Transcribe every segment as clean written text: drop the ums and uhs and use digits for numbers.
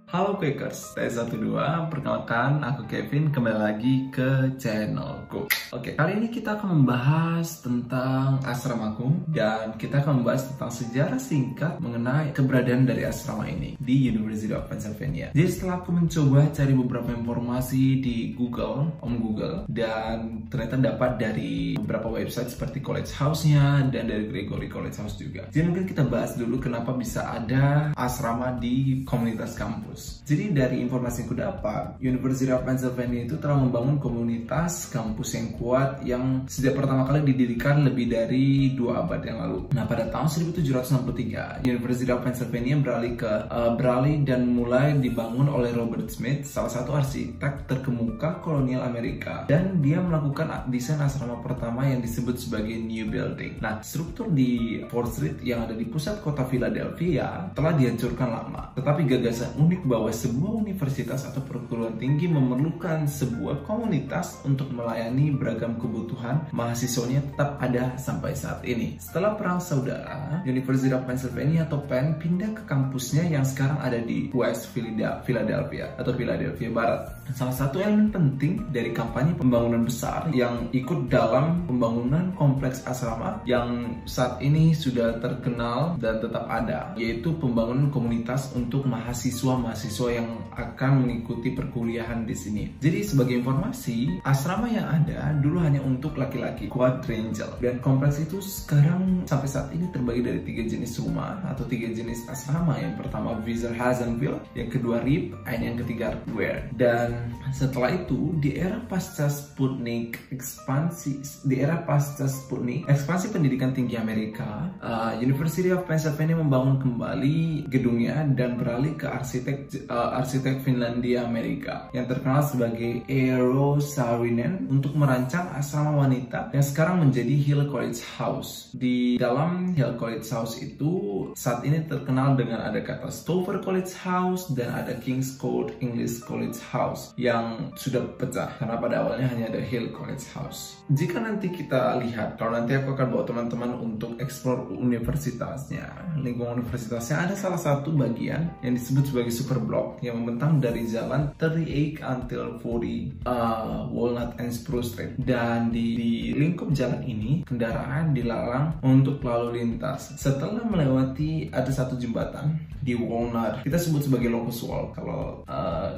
Halo Quakers, saya 12, perkenalkan aku Kevin, kembali lagi ke channelku. Oke, kali ini kita akan membahas tentang asramaku dan kita akan membahas tentang sejarah singkat mengenai keberadaan dari asrama ini di University of Pennsylvania. Jadi setelah aku mencoba cari beberapa informasi di Google, dan ternyata dapat dari beberapa website seperti College House-nya dan dari Gregory College House juga. Jadi mungkin kita bahas dulu kenapa bisa ada asrama di komunitas kampus. Jadi dari informasi yang aku dapat, University of Pennsylvania itu telah membangun komunitas kampus yang kuat yang sejak pertama kali didirikan lebih dari 2 abad yang lalu. Nah, pada tahun 1763, University of Pennsylvania beralih dan mulai dibangun oleh Robert Smith, salah satu arsitek terkemuka kolonial Amerika, dan dia melakukan desain asrama pertama yang disebut sebagai New Building. Nah, struktur di 4th Street yang ada di pusat kota Philadelphia telah dihancurkan lama, tetapi gagasan unik bahwa sebuah universitas atau perguruan tinggi memerlukan sebuah komunitas untuk melayani beragam kebutuhan mahasiswanya tetap ada sampai saat ini. Setelah Perang Saudara, University of Pennsylvania atau Penn pindah ke kampusnya yang sekarang ada di West Philadelphia atau Philadelphia Barat. Dan salah satu elemen penting dari kampanye pembangunan besar yang ikut dalam pembangunan kompleks asrama yang saat ini sudah terkenal dan tetap ada, yaitu pembangunan komunitas untuk mahasiswa yang akan mengikuti perkuliahan di sini. Jadi sebagai informasi, asrama yang ada dulu hanya untuk laki-laki, quadrangle, dan kompleks itu sekarang sampai saat ini terbagi dari 3 jenis rumah atau 3 jenis asrama. Yang pertama Hazenville, yang kedua Rip, dan yang ketiga Ware. Dan setelah itu di era pasca Sputnik, ekspansi pendidikan tinggi Amerika, University of Pennsylvania membangun kembali gedungnya dan beralih ke arsitek Finlandia Amerika yang terkenal sebagai Eero Saarinen untuk merancang asrama wanita yang sekarang menjadi Hill College House. Di dalam Hill College House itu saat ini terkenal dengan ada kata Stover College House dan ada King's Court English College House yang sudah pecah karena pada awalnya hanya ada Hill College House. Jika nanti kita lihat, kalau nanti aku akan bawa teman-teman untuk explore universitasnya, lingkungan universitasnya, ada salah satu bagian yang disebut sebagai super block yang membentang dari jalan 38 until 40 Walnut and Spruce Street. Dan di lingkup jalan ini kendaraan dilarang untuk lalu lintas. Setelah melewati ada satu jembatan di Walnut, kita sebut sebagai locus wall kalau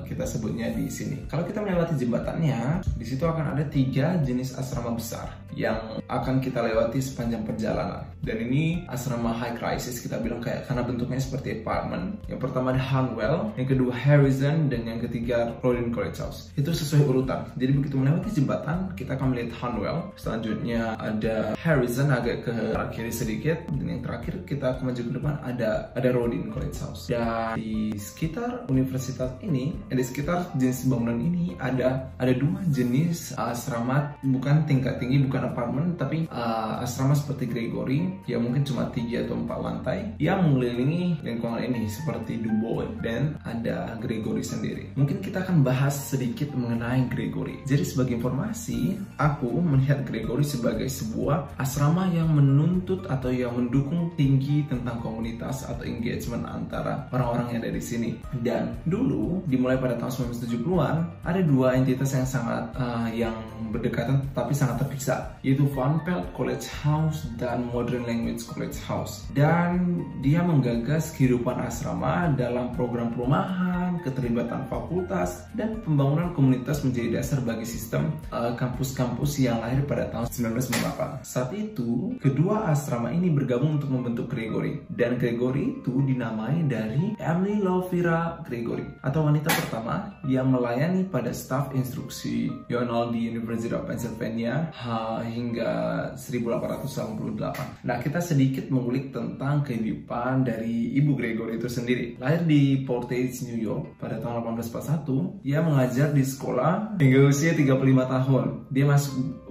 kita sebutnya di sini. Kalau kita melewati jembatannya, di situ akan ada 3 jenis asrama besar yang akan kita lewati sepanjang perjalanan. Dan ini asrama high crisis kita bilang karena bentuknya seperti apartemen. Yang pertama ada Hanwell, yang kedua Harrison, dan yang ketiga Rodin College House. Itu sesuai urutan. Jadi begitu melewati jembatan, kita akan melihat Hanwell. Selanjutnya ada Harrison agak ke arah kiri sedikit, dan yang terakhir kita akan maju ke depan ada Rodin College House. Dan di sekitar universitas ini, di sekitar jenis bangunan ini ada 2 jenis asrama, bukan tingkat tinggi, bukan apartemen, tapi asrama seperti Gregory yang mungkin cuma 3 atau 4 lantai yang mengelilingi lingkungan ini seperti Du Bois, dan ada Gregory sendiri. Mungkin kita akan bahas sedikit mengenai Gregory. Jadi sebagai informasi, aku melihat Gregory sebagai sebuah asrama yang menuntut atau yang mendukung tinggi tentang komunitas atau engagement antara orang-orang yang ada di sini. Dan dulu dimulai pada tahun 1970-an ada 2 entitas yang sangat yang berdekatan tapi sangat terpisah, yaitu Van Pelt College House dan Modern Language College House. Dan dia menggagas kehidupan asrama dalam program perumahan, keterlibatan fakultas, dan pembangunan komunitas menjadi dasar bagi sistem kampus-kampus yang lahir pada tahun 1998. Saat itu, kedua asrama ini bergabung untuk membentuk Gregory, dan Gregory itu dinamai dari Emily Lovira Gregory, atau wanita pertama yang melayani pada staf instruksional di University of Pennsylvania hingga 1888. Nah, kita sedikit mengulik tentang kehidupan dari Ibu Gregory itu sendiri. Lahir di Portage, New York pada tahun 1841, ia mengajar di sekolah hingga usia 35 tahun. Dia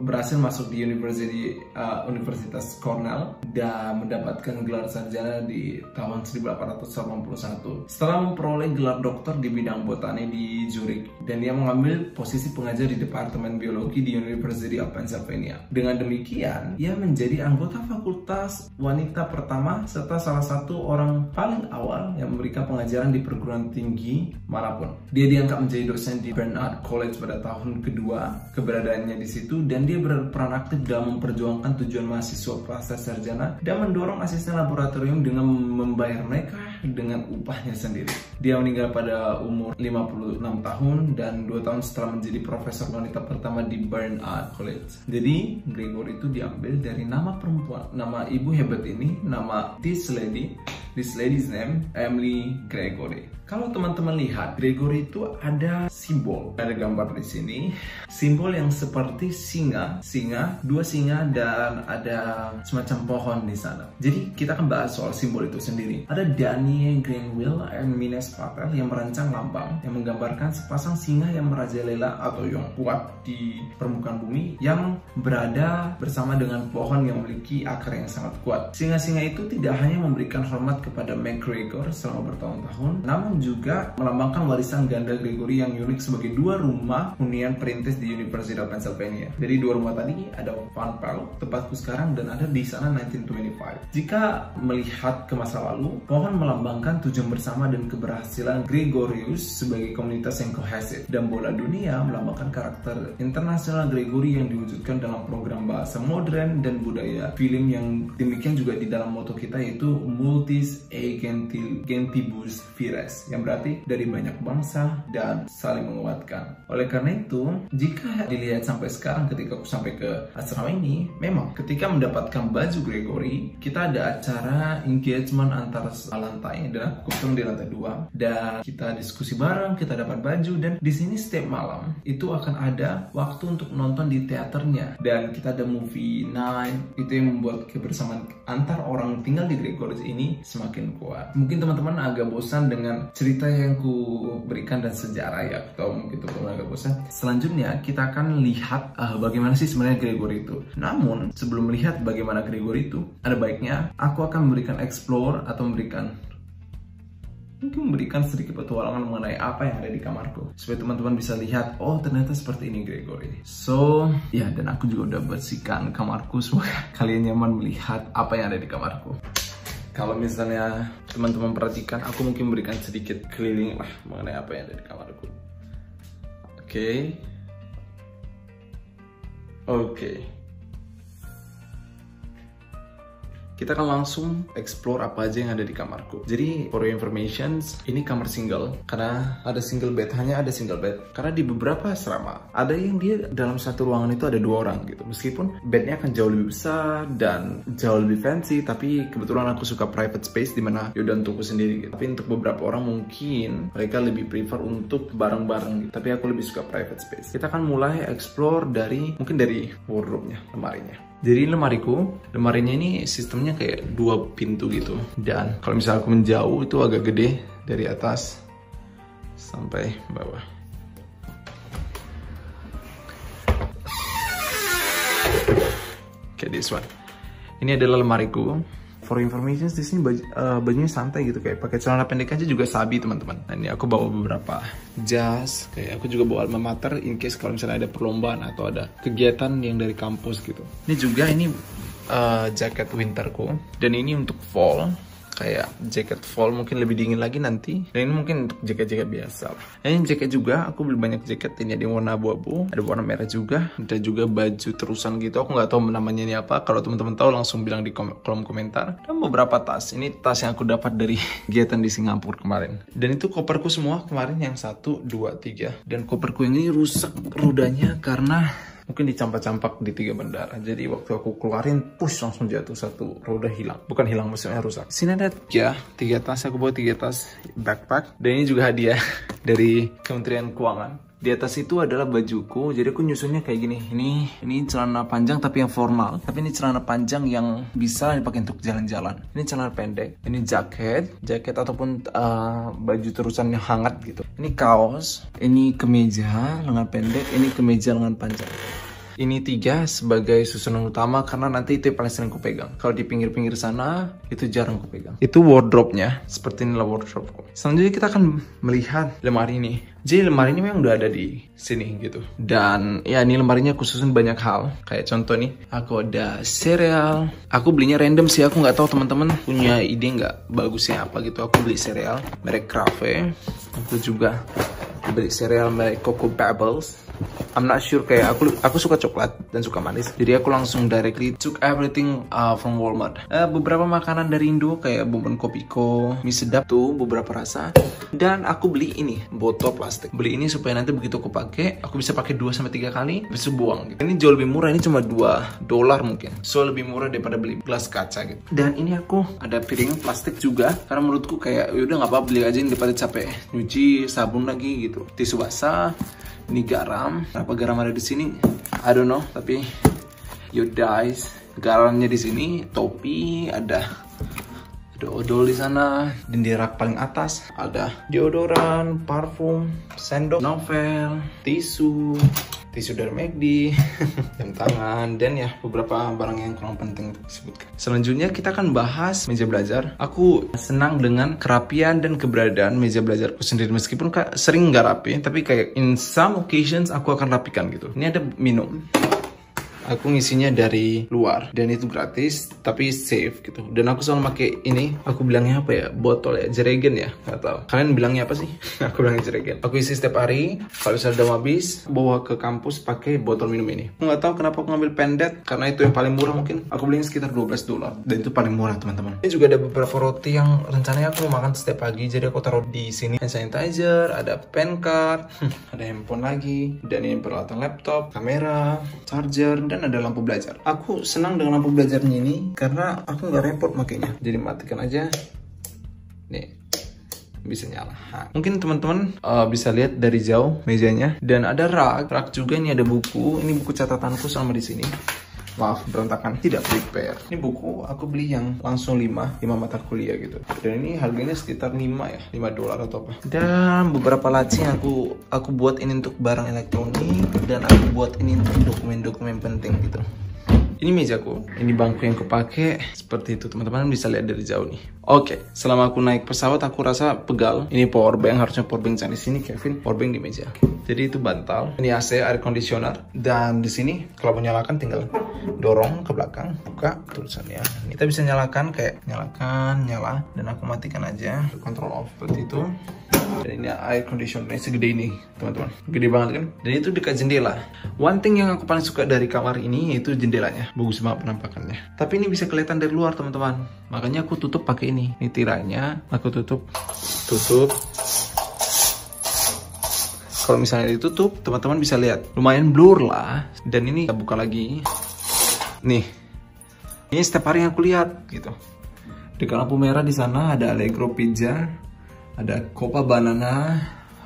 berhasil masuk di Universitas Cornell dan mendapatkan gelar sarjana di tahun 1881. Setelah memperoleh gelar doktor di bidang botani di Zurich, dan dia mengambil posisi pengajar di Departemen Biologi di University of Pennsylvania. Dengan demikian, ia menjadi anggota fakultas wanita pertama serta salah satu orang paling awal yang memberikan pengajaran di perguruan tinggi manapun. Dia diangkat menjadi dosen di Barnard College pada tahun kedua keberadaannya di situ, dan dia berperan aktif dalam memperjuangkan tujuan mahasiswa pasca sarjana dan mendorong asisten laboratorium dengan membayar mereka dengan upahnya sendiri. Dia meninggal pada umur 56 tahun dan 2 tahun setelah menjadi profesor wanita pertama di Barnard College. Jadi Gregory itu diambil dari nama perempuan, nama ibu hebat ini, nama this lady's name Emily Gregory. Kalau teman-teman lihat, Gregory itu ada simbol, ada gambar di sini, simbol yang seperti singa, dua singa, dan ada semacam pohon di sana. Jadi kita akan bahas soal simbol itu sendiri. Ada Daniel Granville and Mines Patel yang merancang lambang yang menggambarkan sepasang singa yang merajalela atau yang kuat di permukaan bumi yang berada bersama dengan pohon yang memiliki akar yang sangat kuat. Singa-singa itu tidak hanya memberikan hormat kepada MacGregor selama bertahun-tahun, namun juga melambangkan warisan ganda Gregory yang unik sebagai dua rumah hunian perintis di University of Pennsylvania. Jadi dua rumah tadi ada Van Pelt, tempatku sekarang, dan ada di sana 1925. Jika melihat ke masa lalu, pohon melambangkan tujuan bersama dan keberhasilan Gregorius sebagai komunitas yang kohesif, dan bola dunia melambangkan karakter internasional Gregory yang diwujudkan dalam program bahasa modern dan budaya film yang demikian juga di dalam moto kita, yaitu Multis e Gentibus Vires, yang berarti dari banyak bangsa dan saling menguatkan. Oleh karena itu, jika dilihat sampai sekarang ketika aku sampai ke asrama ini, memang ketika mendapatkan baju Gregory, kita ada acara engagement antar lantai, dan aku kebetulan di lantai 2, dan kita diskusi bareng, kita dapat baju, dan di sini setiap malam itu akan ada waktu untuk menonton di teaternya, dan kita ada movie night. Itu yang membuat kebersamaan antar orang tinggal di Gregory ini semakin kuat. Mungkin teman-teman agak bosan dengan cerita yang ku berikan dan sejarah ya, atau mungkin teman-teman agak bosan. Selanjutnya kita akan lihat bagaimana sih sebenarnya Gregory itu. Namun sebelum melihat bagaimana Gregory itu, ada baiknya aku akan memberikan explore atau memberikan sedikit petualangan mengenai apa yang ada di kamarku, supaya teman-teman bisa lihat, oh ternyata seperti ini Gregory. So ya, dan aku juga udah bersihkan kamarku supaya kalian nyaman melihat apa yang ada di kamarku. Kalau misalnya teman-teman perhatikan, aku mungkin memberikan sedikit keliling lah mengenai apa yang ada di kamarku. Oke. Kita akan langsung explore apa aja yang ada di kamarku. Jadi, for your information, ini kamar single. Karena ada single bed, hanya ada single bed. Karena di beberapa asrama, ada yang dia dalam satu ruangan itu ada 2 orang gitu. Meskipun bednya akan jauh lebih besar dan jauh lebih fancy, tapi kebetulan aku suka private space dimana yaudah untukku sendiri gitu. Tapi untuk beberapa orang mungkin mereka lebih prefer untuk bareng-bareng gitu. Tapi aku lebih suka private space. Kita akan mulai explore mungkin dari wardrobe-nya, lemarinya. Jadi lemarinya ini sistemnya kayak 2 pintu gitu. Dan kalau misalnya aku menjauh itu agak gede dari atas sampai bawah. Kayak this one. Ini adalah lemariku. For information, di sini bajunya santai gitu, kayak pakai celana pendek aja juga sabi teman-teman. Nah, ini aku bawa beberapa jas, kayak aku juga bawa alma mater in case kalau misalnya ada perlombaan atau ada kegiatan yang dari kampus gitu. Ini juga jaket winterku, dan ini untuk fall, kayak jaket fall mungkin lebih dingin lagi nanti. Dan ini mungkin untuk jaket-jaket biasa. Ini jaket juga, aku beli banyak jaket. Ini ada yang warna abu-abu, ada warna merah juga, ada juga baju terusan gitu. Aku nggak tahu namanya ini apa. Kalau teman-teman tahu langsung bilang di kolom komentar. Dan beberapa tas. Ini tas yang aku dapat dari kegiatan di Singapura kemarin. Dan itu koperku semua kemarin, yang 1, 2, 3. Dan koperku yang ini rusak rodanya karena mungkin dicampak-campak di 3 bandara. Jadi waktu aku keluarin, push, langsung jatuh, 1 roda hilang. Bukan hilang, maksudnya rusak. Sini ada 3 tas, aku bawa 3 tas backpack. Dan ini juga hadiah dari Kementerian Keuangan. Di atas itu adalah bajuku, jadi aku nyusunnya kayak gini. Ini celana panjang tapi yang formal. Tapi ini celana panjang yang bisa dipakai untuk jalan-jalan. Ini celana pendek. Ini jaket ataupun baju terusan yang hangat gitu. Ini kaos. Ini kemeja lengan pendek. Ini kemeja lengan panjang. ini 3 sebagai susunan utama karena nanti itu yang paling sering kupegang. Kalau di pinggir-pinggir sana itu jarang kupegang. Itu wardrobe-nya, seperti inilah wardrobe-ku. Selanjutnya kita akan melihat lemari ini. Jadi lemari ini memang udah ada di sini gitu. Dan ya ini lemarinya aku susun banyak hal. Kayak contoh nih, aku ada sereal. Aku belinya random sih, aku nggak tahu teman-teman punya ide nggak bagusnya apa gitu. Aku beli sereal merek Crave. Aku juga beli sereal merek Coco Pebbles. I'm not sure, kayak aku suka coklat dan suka manis. Jadi aku langsung directly took everything from Walmart. Beberapa makanan dari Indo kayak bonbon Kopiko, mie sedap tuh beberapa rasa. Dan aku beli ini botol plastik. Beli ini supaya nanti begitu aku pakai, aku bisa pakai 2-3 kali, habis itu buang gitu. Ini jauh lebih murah, ini cuma $2 mungkin. So lebih murah daripada beli gelas kaca gitu. Dan ini aku ada piring plastik juga karena menurutku kayak yaudah nggak apa-apa beli aja daripada capek nyuci sabun lagi gitu. Tisu basah. Ini garam, berapa garam ada di sini? I don't know, tapi you guys, garamnya di sini. Topi ada odol di sana. Dan di rak paling atas ada deodoran, parfum, sendok, novel, tisu dari McD, jam tangan, dan ya beberapa barang yang kurang penting untuk disebutkan. Selanjutnya kita akan bahas meja belajar. Aku senang dengan kerapian dan keberadaan meja belajarku sendiri, meskipun sering nggak rapi, tapi kayak in some occasions aku akan rapikan gitu. Ini ada minum. Aku ngisinya dari luar dan itu gratis tapi safe gitu. Dan aku selalu pakai ini. Aku bilangnya apa ya? Botol ya, jeregen ya? Gak tahu. Kalian bilangnya apa sih? Aku bilangnya jeregen. Aku isi setiap hari. Kalau misalnya udah habis, bawa ke kampus pakai botol minum ini. Aku nggak tahu kenapa aku ngambil pendet, karena itu yang paling murah mungkin. Aku belinya sekitar $12 dan itu paling murah teman-teman. Ini juga ada beberapa roti yang rencananya aku mau makan setiap pagi, jadi aku taruh di sini. Hand sanitizer, ada pen card, ada handphone lagi, dan ini peralatan laptop, kamera, charger, dan ada lampu belajar. Aku senang dengan lampu belajarnya ini karena aku nggak repot makainya. Jadi matikan aja. Nih, bisa nyala. Mungkin teman-teman bisa lihat dari jauh mejanya. Dan ada rak juga. Ini ada buku. Ini buku catatanku selama di sini. Maaf, berantakan, tidak prepare. Ini buku aku beli yang langsung 5 mata kuliah gitu. Dan ini harganya sekitar $5 atau apa. Dan beberapa laci yang aku buat ini untuk barang elektronik, dan aku buat ini untuk dokumen-dokumen penting gitu. Ini mejaku, ini bangku yang kupakai. Seperti itu teman-teman bisa lihat dari jauh nih. Oke, selama aku naik pesawat aku rasa pegal. Ini power bank, harusnya power bank di sini, Kevin. Power bank di meja. Jadi itu bantal. Ini AC, air conditioner. Dan di sini kalau mau nyalakan tinggal dorong ke belakang, buka tulisannya. Kita bisa nyalakan kayak nyalakan, nyala, dan aku matikan aja. Control off seperti itu. Dan ini air conditioner segede ini teman-teman, gede banget kan. Dan itu dekat jendela. One thing yang aku paling suka dari kamar ini yaitu jendelanya, bagus banget penampakannya. Tapi ini bisa kelihatan dari luar teman-teman, makanya aku tutup pakai ini tirainya. Aku tutup. Kalau misalnya ditutup, teman-teman bisa lihat lumayan blur lah. Dan ini kita buka lagi. Nih, ini setiap hari yang aku lihat gitu. Dekat lampu merah di sana ada Allegro Pizza, ada Copa Banana,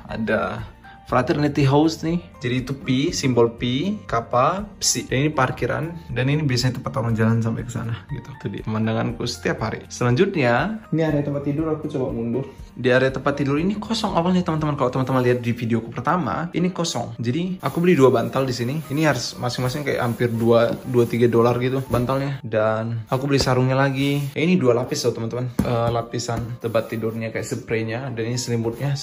ada Fraternity House nih. Jadi itu P, simbol P, kappa, psi. Dan ini parkiran, dan ini biasanya tempat orang jalan sampai ke sana gitu. Itu dia pemandanganku setiap hari. Selanjutnya, ini area tempat tidur. Aku coba mundur. Di area tempat tidur ini kosong awalnya teman-teman. Kalau teman-teman lihat di videoku pertama, ini kosong. Jadi aku beli 2 bantal di sini. Ini harus masing-masing kayak hampir $2-3 gitu bantalnya. Dan aku beli sarungnya lagi. Ini 2 lapis loh teman-teman. Lapisan tempat tidurnya kayak spraynya. Dan ini selimutnya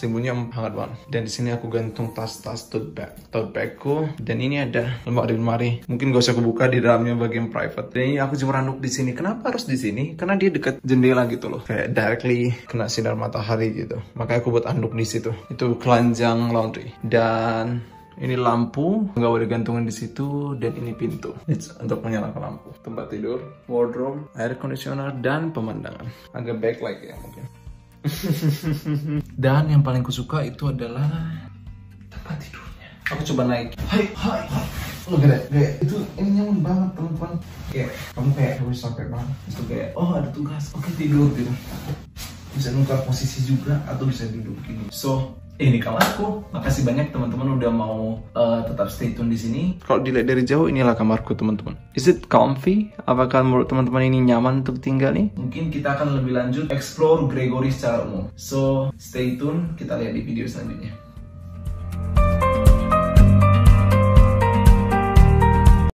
hangat banget. Dan di sini aku gantung tas-tas tote bagku. Dan ini ada lemari. Mungkin gak usah aku buka, di dalamnya bagian private. Dan ini aku cuma randuk di sini. Kenapa harus di sini? Karena dia dekat jendela gitu loh. Kayak directly kena sinar matahari gitu. Makanya aku buat anduk di situ. Itu keranjang laundry. Dan ini lampu nggak boleh gantungan di situ. Dan ini pintu. It's untuk menyalakan lampu. Tempat tidur, wardrobe, air conditioner, dan pemandangan. Agak backlight ya mungkin. Dan yang paling kusuka itu adalah tempat tidurnya. Aku coba naik. Hai. Look at that. Itu ini nyaman banget teman-teman. Kayak kamu kayak harus sampai banget. Itu kayak ada tugas. Oke, tidur gitu. Bisa nukar posisi juga atau bisa duduk gini. So, ini kamarku. Makasih banyak teman-teman udah mau tetap stay tune di sini. Kalau dilihat dari jauh, inilah kamarku teman-teman. Is it comfy? Apakah menurut teman-teman ini nyaman untuk tinggal nih? Mungkin kita akan lebih lanjut explore Gregory secara umum. So, stay tune. Kita lihat di video selanjutnya.